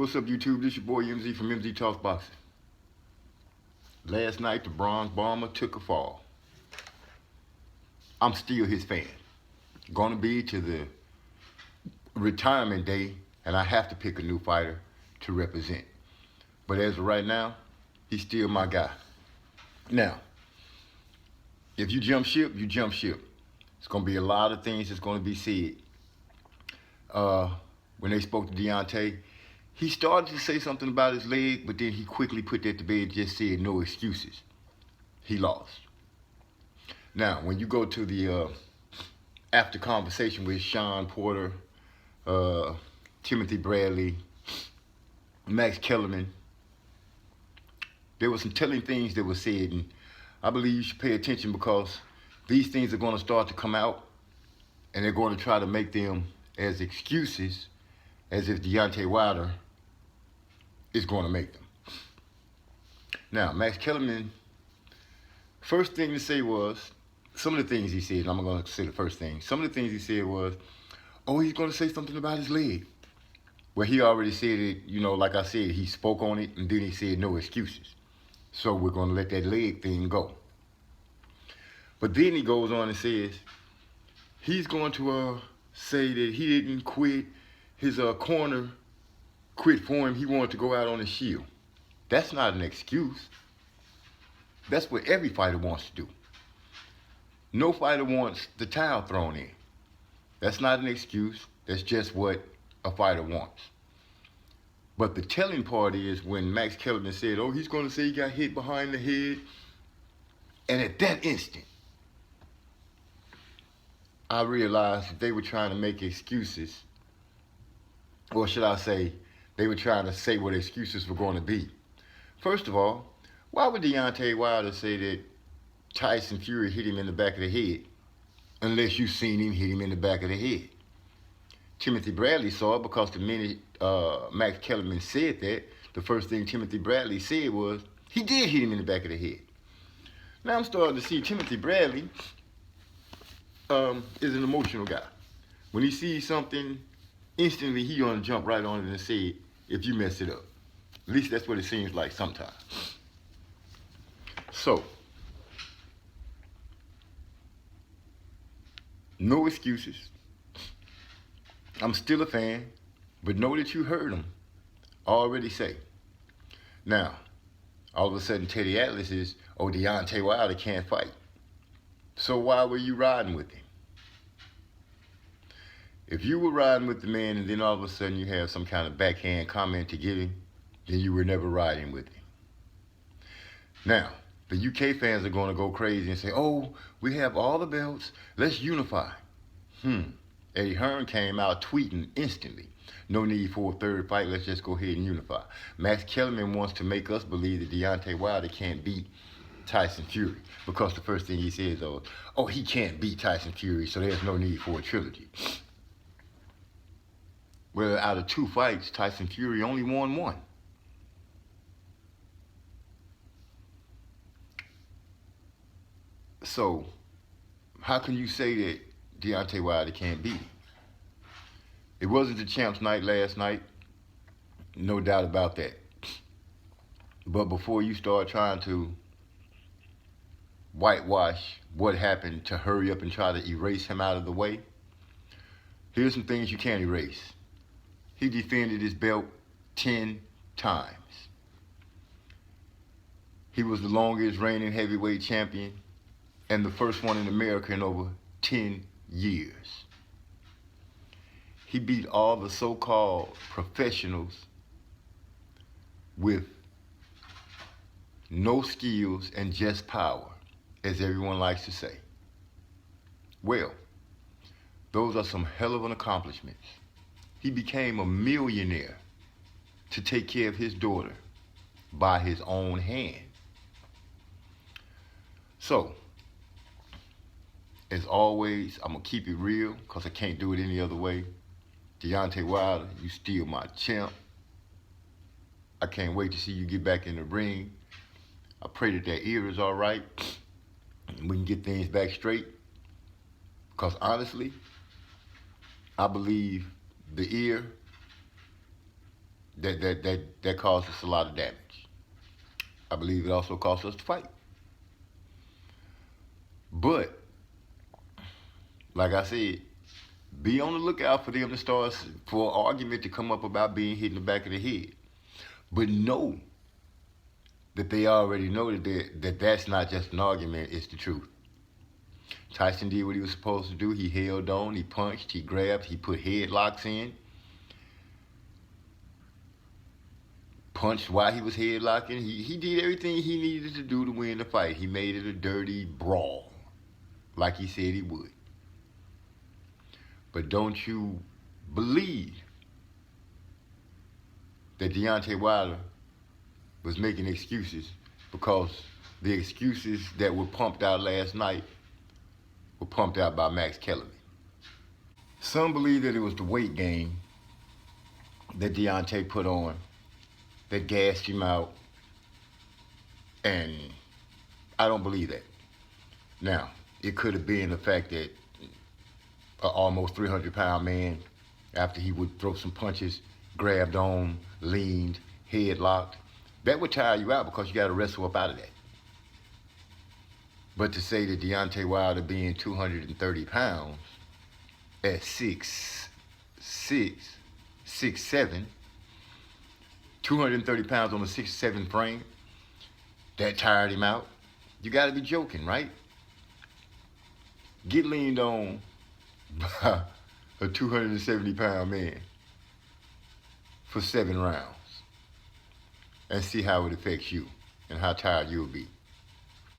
What's up, YouTube? This your boy MZ from MZ Talks Boxing. Last night, the Bronze Bomber took a fall. I'm still his fan. Gonna be to the retirement day, and I have to pick a new fighter to represent. But as of right now, he's still my guy. Now, if you jump ship, you jump ship. It's gonna be a lot of things that's gonna be said. When they spoke to Deontay, he started to say something about his leg, but then he quickly put that to bed and just said no excuses. He lost. Now, when you go to the after conversation with Sean Porter, Timothy Bradley, Max Kellerman, there were some telling things that were said, and I believe you should pay attention because these things are going to start to come out, and they're going to try to make them as excuses as if Deontay Wilder is going to make them. Now, Max Kellerman, first thing to say was, some of the things he said, and I'm going to say the first thing. Some of the things he said was, oh, he's going to say something about his leg. Well, he already said it, like I said, he spoke on it, and then he said no excuses. So we're going to let that leg thing go. But then he goes on and says, he's going to say that he didn't quit, his corner quit for him, he wanted to go out on a shield. That's not an excuse. That's what every fighter wants to do. No fighter wants the towel thrown in. That's not an excuse. That's just what a fighter wants. But the telling part is when Max Kellerman said, oh, he's going to say he got hit behind the head. And at that instant, I realized that they were trying to make excuses. Or should I say, they were trying to say what excuses were going to be. First of all, why would Deontay Wilder say that Tyson Fury hit him in the back of the head unless you've seen him hit him in the back of the head? Timothy Bradley saw it because the minute Max Kellerman said that, the first thing Timothy Bradley said was, he did hit him in the back of the head. Now I'm starting to see Timothy Bradley is an emotional guy. When he sees something, instantly he gonna jump right on it and say, if you mess it up. At least that's what it seems like sometimes. So, no excuses. I'm still a fan, but know that you heard him already say. Now, all of a sudden Teddy Atlas is, oh, Deontay Wilder can't fight. So why were you riding with him? If you were riding with the man and then all of a sudden you have some kind of backhand comment to give him, then you were never riding with him. Now, the UK fans are going to go crazy and say, oh, we have all the belts, let's unify. Eddie Hearn came out tweeting instantly, no need for a third fight, let's just go ahead and unify. Max Kellerman wants to make us believe that Deontay Wilder can't beat Tyson Fury because the first thing he says is, oh, he can't beat Tyson Fury, so there's no need for a trilogy. Well, out of 2 fights, Tyson Fury only won 1. So, how can you say that Deontay Wilder can't beat him? It wasn't the champ's night last night, no doubt about that. But before you start trying to whitewash what happened to hurry up and try to erase him out of the way, here's some things you can't erase. He defended his belt 10 times. He was the longest reigning heavyweight champion and the first one in America in over 10 years. He beat all the so-called professionals with no skills and just power, as everyone likes to say. Well, those are some hell of an accomplishments. He became a millionaire to take care of his daughter by his own hand. So, as always, I'm going to keep it real because I can't do it any other way. Deontay Wilder, you still my champ. I can't wait to see you get back in the ring. I pray that ear is all right and we can get things back straight. Because honestly, I believe the ear that caused us a lot of damage. I believe it also cost us to fight. But, like I said, be on the lookout for them to start, for an argument to come up about being hit in the back of the head. But know that they already know that that's not just an argument, it's the truth. Tyson did what he was supposed to do. He held on, he punched, he grabbed, he put headlocks in. Punched while he was headlocking. He did everything he needed to do to win the fight. He made it a dirty brawl, like he said he would. But don't you believe that Deontay Wilder was making excuses, because the excuses that were pumped out last night were pumped out by Max Kellerman. Some believe that it was the weight gain that Deontay put on that gassed him out, and I don't believe that. Now, it could have been the fact that an almost 300-pound man, after he would throw some punches, grabbed on, leaned, headlocked, that would tire you out because you got to wrestle up out of that. But to say that Deontay Wilder being 230 pounds at 6'6", 6'7", 230 pounds on a 6'7" frame, that tired him out, you got to be joking, right? Get leaned on by a 270-pound man for 7 rounds and see how it affects you and how tired you'll be.